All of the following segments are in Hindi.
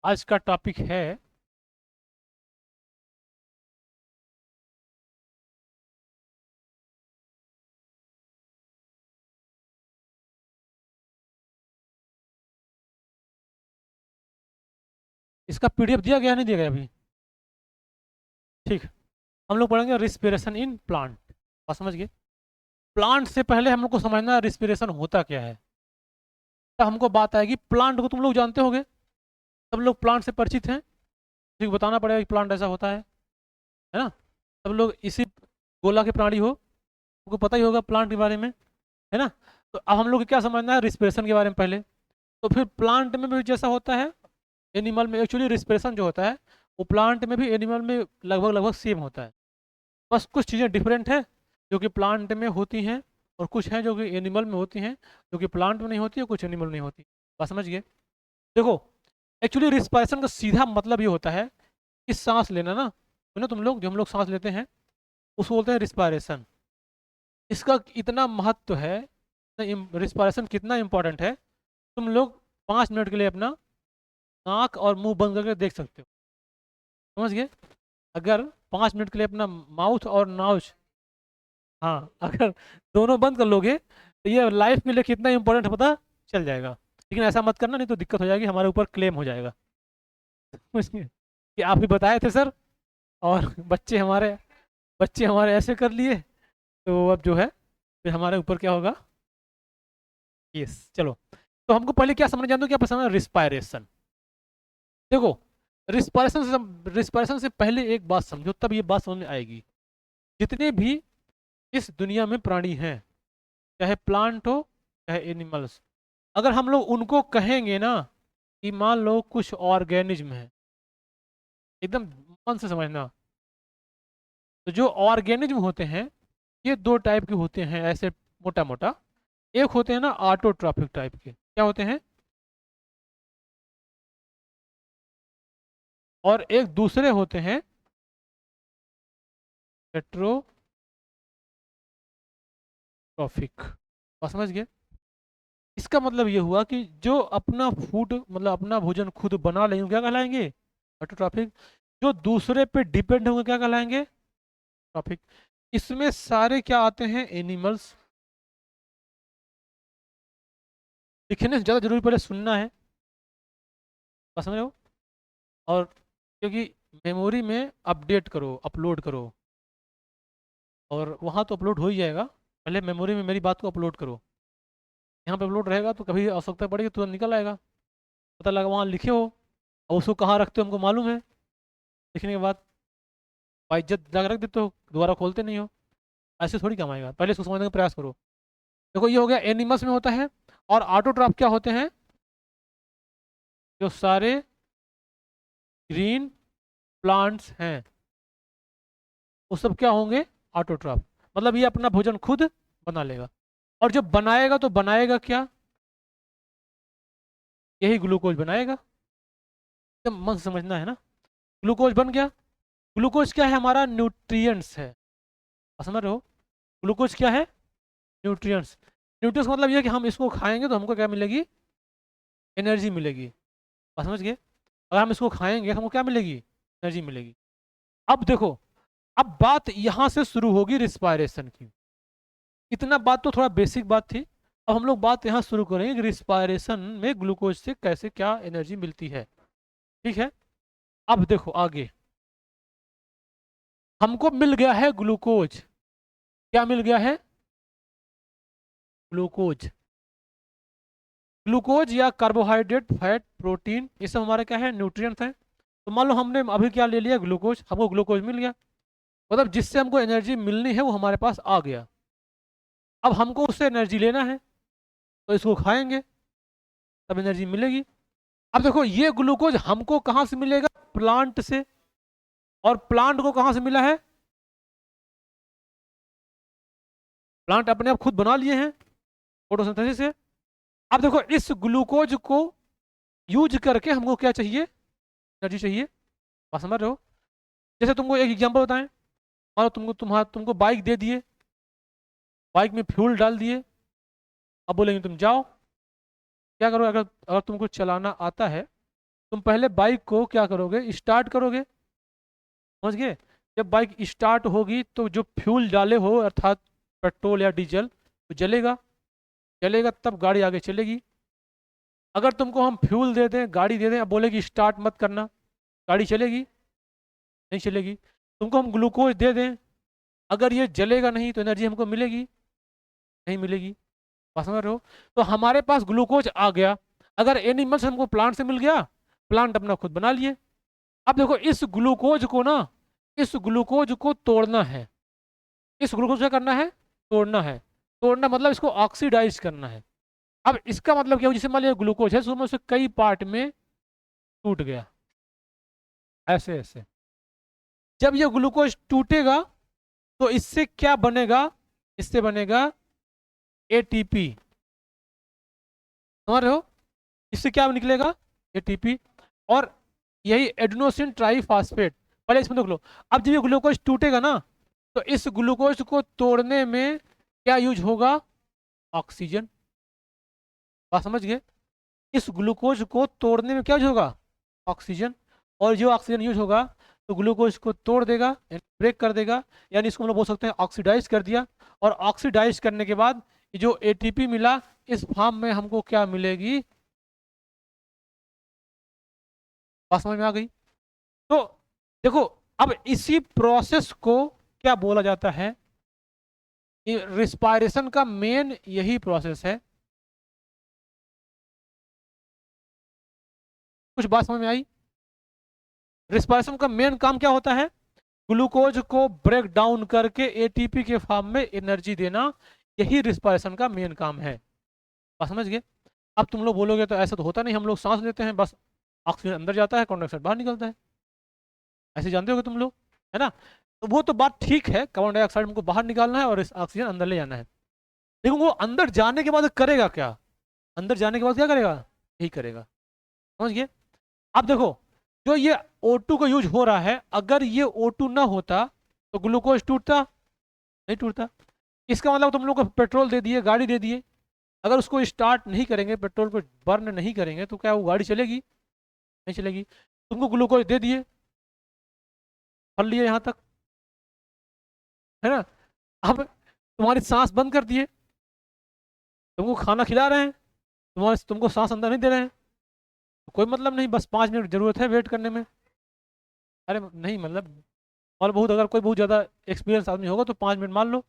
आज का टॉपिक है इसका पीडीएफ दिया गया नहीं दिया गया अभी। ठीक, हम लोग पढ़ेंगे रिस्पिरेशन इन प्लांट। बात समझ गए? प्लांट से पहले हम लोग को समझना रिस्पिरेशन होता क्या है। तब हमको बात आएगी प्लांट को तुम लोग जानते होगे, सब लोग प्लांट से परिचित हैं। ठीक, बताना पड़ेगा कि प्लांट ऐसा होता है ना। सब लोग इसी गोला के प्राणी हो, उनको पता ही होगा प्लांट के बारे में, है ना। तो अब हम लोग को क्या समझना है रिस्पिरेशन के बारे में पहले। तो फिर प्लांट में भी जैसा होता है, एनिमल में एक्चुअली रिस्पिरेशन जो होता है वो प्लांट में भी एनिमल में लगभग लगभग सेम होता है। बस कुछ चीज़ें डिफरेंट है जो कि प्लांट में होती हैं, और कुछ हैं जो कि एनिमल में होती हैं, जो कि प्लांट में नहीं होती है, कुछ एनिमल में नहीं होती। बात समझ गए? देखो, एक्चुअली रिस्पायरेशन का सीधा मतलब ये होता है कि सांस लेना ना, सुनो तुम लोग, जो हम लोग सांस लेते हैं उसको बोलते हैं रिस्पायरेशन। इसका इतना महत्व है, रिस्पायरेशन कितना इंपॉर्टेंट है, तुम लोग 5 मिनट के लिए अपना नाक और मुंह बंद करके देख सकते हो। समझ गए? अगर 5 मिनट के लिए अपना माउथ और नाउच, हाँ, अगर दोनों बंद कर लोगे तो ये लाइफ के लिए कितना इंपॉर्टेंट है पता चल जाएगा। लेकिन ऐसा मत करना, नहीं तो दिक्कत हो जाएगी, हमारे ऊपर क्लेम हो जाएगा। समझ गए? कि आप भी बताए थे सर, और बच्चे हमारे ऐसे कर लिए, तो अब जो है फिर हमारे ऊपर क्या होगा। यस, चलो। तो हमको पहले क्या समझ जानते हो, क्या पसंद है? रिस्पायरेशन। देखो, रिस्पायरेशन से पहले एक बात समझो, तब ये बात समझ में आएगी। जितने भी इस दुनिया में प्राणी हैं, चाहे प्लांट हो चाहे एनिमल्स, अगर हम लोग उनको कहेंगे ना कि मान लो कुछ ऑर्गेनिज्म है, एकदम मन से समझना। तो जो ऑर्गेनिज्म होते हैं ये दो टाइप के होते हैं ऐसे, मोटा मोटा। एक होते हैं ना ऑटोट्रॉफिक टाइप के, क्या होते हैं, और एक दूसरे होते हैं हेट्रोट्रॉफिक। बात समझ गए? इसका मतलब ये हुआ कि जो अपना फूड मतलब अपना भोजन खुद बना लेंगे क्या कहलाएंगे? ऑटोट्रॉफिक। जो दूसरे पे डिपेंड होंगे क्या कहलाएंगे? ट्रॉफिक। इसमें सारे क्या आते हैं? एनिमल्स। लिखने से ज़्यादा जरूरी पहले सुनना है। बात समझ रहे हो? और क्योंकि मेमोरी में अपडेट करो, अपलोड करो, और वहाँ तो अपलोड हो ही जाएगा। पहले मेमोरी में मेरी बात को अपलोड करो, यहाँ पे अपलोड रहेगा तो कभी आवश्यकता पड़ेगी तुरंत निकल आएगा। पता लगा वहाँ लिखे हो, और उसको कहाँ रखते हो हमको मालूम है, लिखने के बाद बाइज्जत जाकर रख देते हो, दोबारा खोलते नहीं हो। ऐसे थोड़ी काम आएगा, पहले इसको समझने का प्रयास करो। देखो, ये हो गया एनिमल्स में होता है। और ऑटोट्रॉफ क्या होते हैं? जो सारे ग्रीन प्लांट्स हैं वो सब क्या होंगे? ऑटोट्रॉफ। मतलब ये अपना भोजन खुद बना लेगा, और जब बनाएगा तो बनाएगा क्या? यही ग्लूकोज बनाएगा। एकदम मन से समझना है ना। ग्लूकोज बन गया। ग्लूकोज क्या है? हमारा न्यूट्रिएंट्स है। आप समझ रहे हो? ग्लूकोज क्या है? न्यूट्रिएंट्स। न्यूट्रिएंट्स का मतलब ये है कि हम इसको खाएंगे तो हमको क्या मिलेगी? एनर्जी मिलेगी। आप समझ गए? अगर हम इसको खाएंगे हमको क्या मिलेगी? एनर्जी मिलेगी। अब देखो, अब बात यहां से शुरू होगी रिस्पायरेशन की। इतना बात तो थोड़ा बेसिक बात थी। अब हम लोग बात यहाँ शुरू करेंगे कि रिस्पायरेशन में ग्लूकोज से कैसे क्या एनर्जी मिलती है। ठीक है, अब देखो आगे। हमको मिल गया है ग्लूकोज। क्या मिल गया है? ग्लूकोज। ग्लूकोज या कार्बोहाइड्रेट, फैट, प्रोटीन, ये सब हमारे क्या है? न्यूट्रिएंट्स हैं। तो मान लो हमने अभी क्या ले लिया? ग्लूकोज। हमको ग्लूकोज मिल गया, मतलब जिससे हमको एनर्जी मिलनी है वो हमारे पास आ गया। अब हमको उससे एनर्जी लेना है तो इसको खाएंगे, तब एनर्जी मिलेगी। अब देखो, ये ग्लूकोज हमको कहाँ से मिलेगा? प्लांट से। और प्लांट को कहाँ से मिला है? प्लांट अपने आप खुद बना लिए हैं फोटोसिंथेसिस से। अब देखो, इस ग्लूकोज को यूज करके हमको क्या चाहिए? एनर्जी चाहिए। बात समझ रहे हो? जैसे तुमको एक एग्जांपल बताएं। मान लो तुमको बाइक दे दिए, बाइक में फ्यूल डाल दिए, अब बोलेंगे तुम जाओ। क्या करो? अगर अगर तुमको चलाना आता है तुम पहले बाइक को क्या करोगे, स्टार्ट करोगे, समझ गए। जब बाइक स्टार्ट होगी तो जो फ्यूल डाले हो अर्थात पेट्रोल या डीजल तो जलेगा, जलेगा तब गाड़ी आगे चलेगी। अगर तुमको हम फ्यूल दे दें, गाड़ी दे दें, अब बोलेगी स्टार्ट मत करना, गाड़ी चलेगी नहीं चलेगी। तुमको हम ग्लूकोज दे दें, अगर ये जलेगा नहीं तो एनर्जी हमको मिलेगी नहीं मिलेगी, बात समझ रहे हो। तो हमारे पास ग्लूकोज आ गया, अगर एनिमल्स हमको प्लांट से मिल गया, प्लांट अपना खुद बना लिए। अब देखो इस ग्लूकोज को ना, इस ग्लूकोज को तोड़ना है, इस ग्लूकोज क्या करना है, तोड़ना है। तोड़ना मतलब इसको ऑक्सीडाइज करना है। अब इसका मतलब क्या हो, जैसे मान लिया ग्लूकोज है, उसमें से कई पार्ट में टूट गया, ऐसे ऐसे। जब ये ग्लूकोज टूटेगा तो इससे क्या बनेगा, इससे बनेगा एटीपी, समझ रहे हो, इससे क्या निकलेगा, एटीपी। और यही एडेनोसिन ट्राइफॉस्फेट, पहले इसमें देख लो। अब जब ये ग्लूकोज टूटेगा ना तो इस ग्लूकोज को तोड़ने में क्या यूज होगा, ऑक्सीजन, बात समझ गए। इस ग्लूकोज को तोड़ने में क्या यूज होगा, ऑक्सीजन। और जो ऑक्सीजन यूज होगा तो ग्लूकोज को तोड़ देगा, ब्रेक कर देगा, यानी इसको हम लोग बोल सकते हैं ऑक्सीडाइज कर दिया। और ऑक्सीडाइज करने के बाद जो एटीपी मिला, इस फॉर्म में हमको क्या मिलेगी, बात समझ में आ गई। तो देखो अब इसी प्रोसेस को क्या बोला जाता है, रिस्पायरेशन का मेन यही प्रोसेस है। कुछ बात समझ में आई। रिस्पायरेशन का मेन काम क्या होता है, ग्लूकोज को ब्रेक डाउन करके एटीपी के फॉर्म में एनर्जी देना, यही रिस्पायरेशन का मेन काम है, बात समझ गए। अब तुम लोग बोलोगे तो ऐसा तो होता नहीं, हम लोग सांस लेते हैं बस ऑक्सीजन अंदर जाता है, कार्बन डाइऑक्साइड बाहर निकलता है, ऐसे जानते होगे तुम लोग, है ना। तो वो तो बात ठीक है, कार्बन डाइऑक्साइड हमको बाहर निकालना है और इस ऑक्सीजन अंदर ले जाना है। लेकिन वो अंदर जाने के बाद करेगा क्या, अंदर जाने के बाद क्या करेगा, यही करेगा, समझ गए। अब देखो जो ये O2 का यूज हो रहा है, अगर ये O2 ना होता तो ग्लूकोज टूटता नहीं, टूटता। इसका मतलब तुम लोग को पेट्रोल दे दिए, गाड़ी दे दिए, अगर उसको स्टार्ट नहीं करेंगे, पेट्रोल को बर्न नहीं करेंगे तो क्या वो गाड़ी चलेगी, नहीं चलेगी। तुमको ग्लूकोज दे दिए, फल लिए यहाँ तक, है ना। अब तुम्हारी सांस बंद कर दिए, तुमको खाना खिला रहे हैं, तुमको सांस अंदर नहीं दे रहे हैं, तो कोई मतलब नहीं, बस 5 मिनट जरूरत है वेट करने में। अरे नहीं मतलब, और बहुत अगर कोई बहुत ज़्यादा एक्सपीरियंस आदमी होगा तो 5 मिनट मान लो,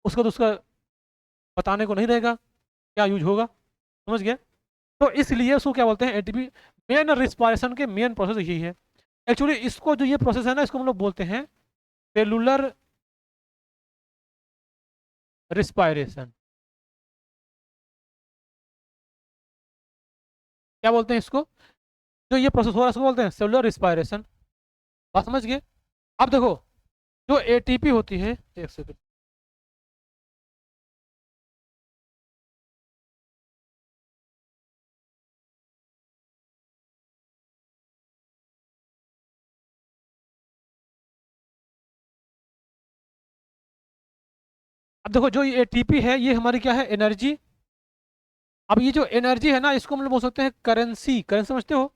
उसका तो उसका बताने को नहीं रहेगा क्या यूज होगा, समझ गया। तो इसलिए उसको क्या बोलते हैं, एटीपी। मेन रिस्पायरेशन के मेन प्रोसेस यही है। एक्चुअली इसको जो ये प्रोसेस है ना, इसको हम लोग बोलते हैं सेलुलर रिस्पायरेशन। क्या बोलते हैं इसको, जो ये प्रोसेस हो रहा है इसको बोलते हैं सेलुलर रिस्पायरेशन, बात समझ गए। अब देखो जो एटीपी होती है, एक सेकंड, अब देखो जो ये एटीपी है ये हमारी क्या है, एनर्जी। अब ये जो एनर्जी है ना, इसको हम लोग बोल सकते हैं करेंसी, करेंसी समझते हो।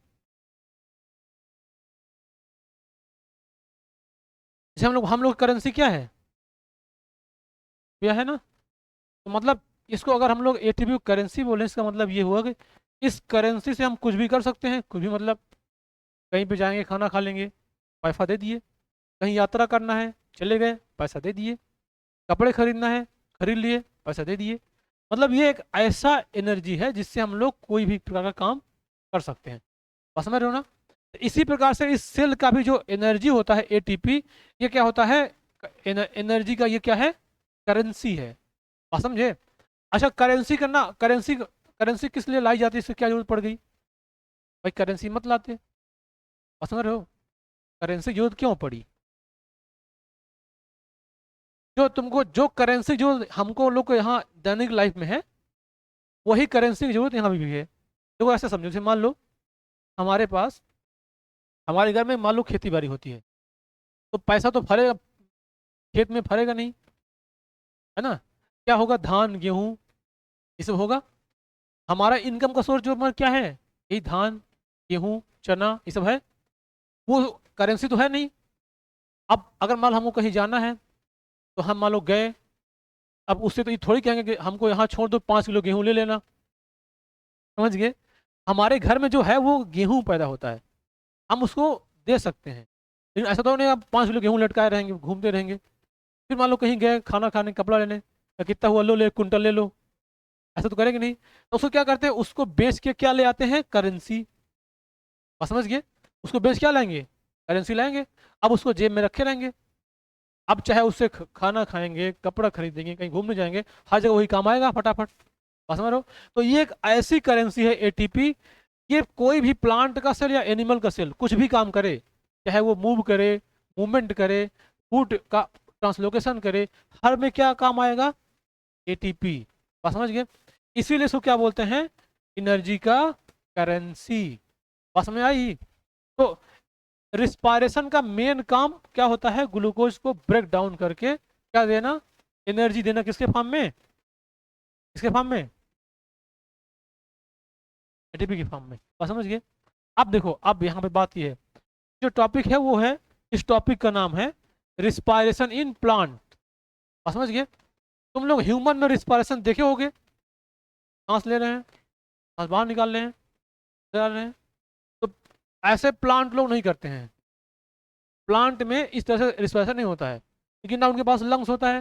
जैसे हम लोग करेंसी क्या है, रुपया है ना। तो मतलब इसको अगर हम लोग एटीपी करेंसी बोले, इसका मतलब ये हुआ कि इस करेंसी से हम कुछ भी कर सकते हैं, कुछ भी मतलब कहीं पे जाएंगे खाना खा लेंगे, पैसा दे दिए, कहीं यात्रा करना है चले गए, पैसा दे दिए, कपड़े खरीदना है खरीद लिए, पैसा दे दिए। मतलब ये एक ऐसा एनर्जी है जिससे हम लोग कोई भी प्रकार का काम कर सकते हैं, बस समझ रहे हो ना। तो इसी प्रकार से इस सेल का भी जो एनर्जी होता है एटीपी, ये क्या होता है, एनर्जी का ये क्या है, करेंसी है, बस समझे। अच्छा करेंसी करना, करेंसी करेंसी किस लिए लाई जाती है, इससे क्या जरूरत पड़ गई, भाई करेंसी मत लाते, बस समझ रहे हो, करेंसी जरूरत क्यों पड़ी। जो तुमको जो करेंसी जो हमको लोग को यहाँ दैनिक लाइफ में है, वही करेंसी की जरूरत यहाँ भी है। देखो ऐसे समझो, जैसे मान लो हमारे पास, हमारे घर में मान लो खेती बाड़ी होती है, तो पैसा तो फरेगा, खेत में फरेगा नहीं, है ना। क्या होगा, धान गेहूँ ये सब होगा। हमारा इनकम का सोर्स जो हमारा क्या है, यही धान गेहूँ चना, ये सब है, वो करेंसी तो है नहीं। अब अगर मान लो हमको कहीं जाना है तो हम मान लो गए, अब उससे तो ये थोड़ी कहेंगे कि हमको यहाँ छोड़ दो 5 किलो गेहूँ ले लेना, समझ गए। हमारे घर में जो है वो गेहूँ पैदा होता है, हम उसको दे सकते हैं, लेकिन ऐसा तो नहीं आप 5 किलो गेहूँ लटकाए रहेंगे घूमते रहेंगे। फिर मान लो कहीं गए खाना खाने कपड़ा लेने, तो कितना हुआ लो, ले कुंटल ले लो, ऐसा तो करेंगे नहीं। तो उसको क्या करते हैं, उसको बेच के क्या ले आते हैं, करेंसी। बात समझ गए, उसको बेच क्या लाएंगे, करेंसी लाएंगे। अब उसको जेब में रखे रहेंगे, अब चाहे उससे खाना खाएंगे, कपड़ा खरीदेंगे, कहीं घूमने जाएंगे, हर जगह वही काम आएगा फटाफट। बात समझ रहे हो। तो ये एक ऐसी करेंसी है एटीपी, ये कोई भी प्लांट का सेल या एनिमल का सेल कुछ भी काम करे, चाहे वो मूव करे, मूवमेंट करे, फूड का ट्रांसलोकेशन करे, हर में क्या काम आएगा, एटीपी। बात समझ गए, इसीलिए इसको क्या बोलते हैं, एनर्जी का करेंसी। बात समझ आई। तो रिस्पायरेशन का मेन काम क्या होता है, ग्लूकोज को ब्रेक डाउन करके क्या देना, एनर्जी देना, किसके फॉर्म में, किसके फॉर्म में, एटीपी के फॉर्म में। बात समझ गए। अब देखो, अब यहाँ पे बात ये है, जो टॉपिक है वो है, इस टॉपिक का नाम है रिस्पायरेशन इन प्लांट। बात समझ गए। तुम लोग ह्यूमन में रिस्पायरेशन देखे होगे, सांस ले रहे हैं, सांस बाहर निकाल रहे हैं, निकाल रहे हैं, तो ऐसे प्लांट लोग नहीं करते हैं। प्लांट में इस तरह से रिस्पायरेशन नहीं होता है, लेकिन ना उनके पास लंग्स होता है,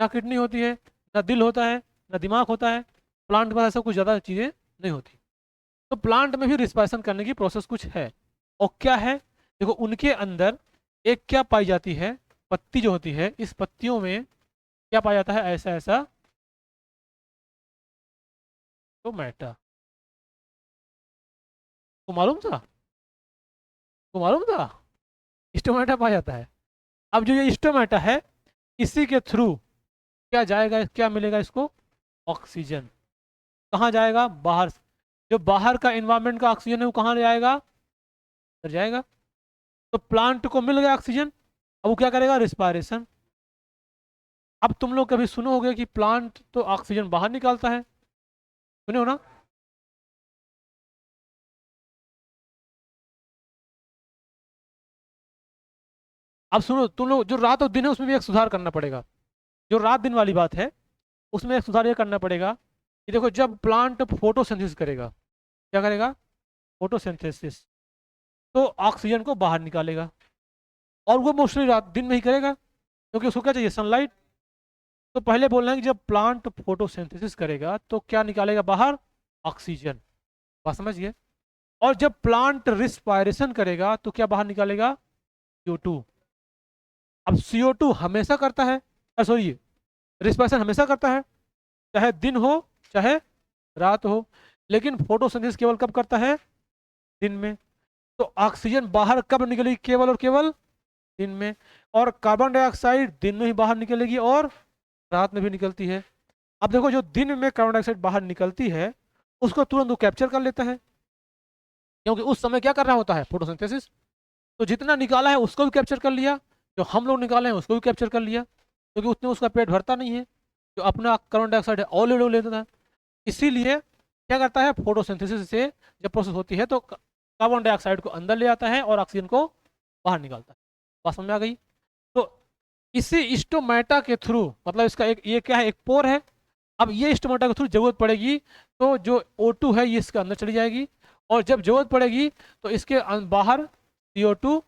ना किडनी होती है, ना दिल होता है, ना दिमाग होता है। प्लांट के पास ऐसा कुछ ज़्यादा चीज़ें नहीं होती। तो प्लांट में भी रिस्पायरेशन करने की प्रोसेस कुछ है। और क्या है, देखो उनके अंदर एक क्या पाई जाती है, पत्ती जो होती है, इस पत्तियों में क्या पाया जाता है, ऐसा ऐसा स्टोमेटा। को मालूम था, को मालूम था, स्टोमेटा पाया जाता है। अब जो ये स्टोमेटा है, इसी के थ्रू क्या जाएगा, क्या मिलेगा इसको, ऑक्सीजन। कहाँ जाएगा, बाहर। जो बाहर का इन्वायरमेंट का ऑक्सीजन है वो कहाँ जाएगा, अंदर जाएगा। तो प्लांट को मिल गया ऑक्सीजन, अब वो क्या करेगा, रिस्पायरेशन। अब तुम लोग कभी सुनो होगे कि प्लांट तो ऑक्सीजन बाहर निकालता है, सुने हो ना। अब सुनो, तुम लोग जो रात और दिन है उसमें भी एक सुधार करना पड़ेगा। जो रात दिन वाली बात है उसमें एक सुधार ये करना पड़ेगा कि देखो, जब प्लांट फोटोसिंथेसिस करेगा, क्या करेगा, फोटोसिंथेसिस, तो ऑक्सीजन को बाहर निकालेगा, और वो मोस्टली रात दिन में ही करेगा, क्योंकि उसको क्या चाहिए, सनलाइट। तो पहले बोल रहे हैं कि जब प्लांट फोटोसिंथेसिस करेगा तो क्या निकालेगा बाहर, ऑक्सीजन। बात समझिए। और जब प्लांट रिस्पायरेशन करेगा तो क्या बाहर निकालेगा, CO2। अब CO2 हमेशा करता है, सॉरी, रिस्पायरेशन हमेशा करता है, चाहे दिन हो चाहे रात हो, लेकिन फोटोसिंथेसिस केवल कब करता है, दिन में। तो ऑक्सीजन बाहर कब निकलेगी, केवल और केवल दिन में। और कार्बन डाइऑक्साइड दिन में ही बाहर निकलेगी और रात में भी निकलती है। अब देखो, जो दिन में कार्बन डाइऑक्साइड बाहर निकलती है उसको तुरंत वो कैप्चर कर लेता है, क्योंकि उस समय क्या कर रहा होता है, फोटोसिंथेसिस। तो जितना निकाला है उसको भी कैप्चर कर लिया, जो हम लोग निकाले हैं उसको भी कैप्चर कर लिया, क्योंकि उतने उसका पेट भरता नहीं है, जो अपना कार्बन डाइऑक्साइड है और ले लेता है। इसीलिए क्या करता है, फोटोसिंथेसिस से जब प्रोसेस होती है तो कार्बन डाइऑक्साइड को अंदर ले आता है और ऑक्सीजन को बाहर निकालता है। बात समझ में आ गई। तो इसी स्टोमेटा के थ्रू, मतलब इसका एक ये क्या है, एक पोर है। अब ये स्टोमेटा के थ्रू जरूरत पड़ेगी तो जो O2 है ये इसके अंदर चली जाएगी, और जब जरूरत पड़ेगी तो इसके बाहर CO2